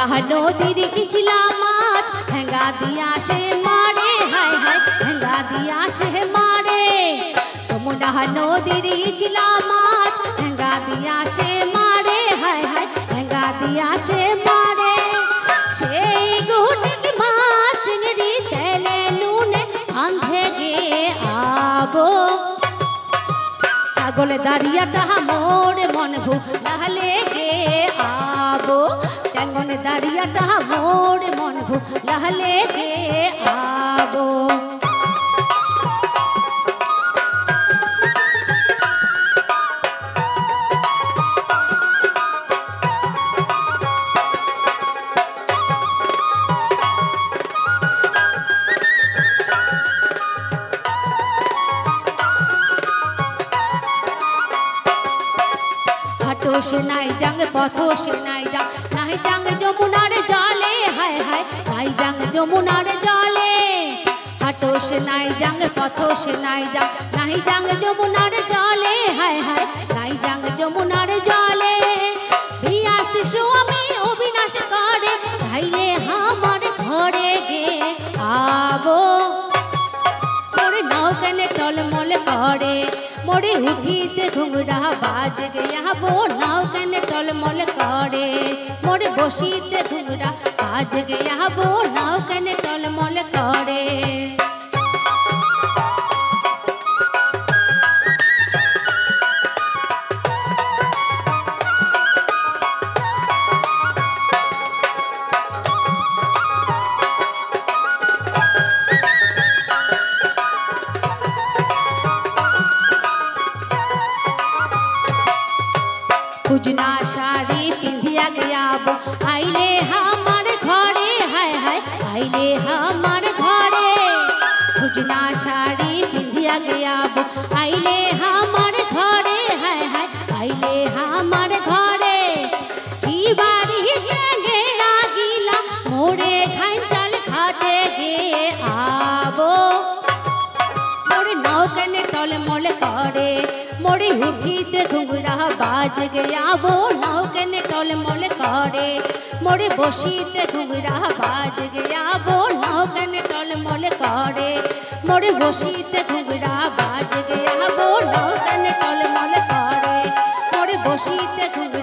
যমুনা নদীর ইচলা মাছ ঠেঙ্গা দিয়া সে মারে হায় হায় ঠেঙ্গা দিয়া সে মারে যমুনা নদীর ইচলা মাছ ঠেঙ্গা দিয়া সে মারে হায় হায় ঠেঙ্গা দিয়া সে মারে সেই গুটিক মাছ চিংড়ি তেলে নুনে আন্ধে গে আবো ছাগলে দাঁড়িয়া তাহা মোর মন ভুলালে গে আবো ট্যাঙ্গনে দাঁড়িয়া তাহা মোর মন ভুলালে গে আবো से नाई जंग पथो से नाई जंग जमुनार जाले हाय हाय नाई जंग जमुनार जाले हटो से नाई जंग पथो से नाई जंग जमुनार जाले हाय हाय नाई जंग जमुनार जाले भियास्ति स्वामी अविनाश करे भाईले हमार घरे गे आबो मोरे नौकने टलमल करे मोरे उठीते घुंघरा बाज गया वो नौकने टलमल करे मोरे बसीते घुंघरा बाज गया वो नौकने टलमल करे खुजना साड़ी पिंधिया गया वो आइले हमार घरे हाय हाय आइले हमार घरे खुजना साड़ी पिंधिया गया वो आइले हमार घरे हाय हाय आइले हमार घरे ई बारी गेरा गीला मोरे खांचल घाटे गे आबो मोरे नौकने टलमल करे मोरे उठीते घुंघरा बाज गया वो नौकने टलमल करे मोरे बसीते घुंघरा बाज गया वो नौकने टलमल करे मोरे बसीते घुंघरा बाज गया वो नौकने टलमल करे मोरे बसीते घुंघरा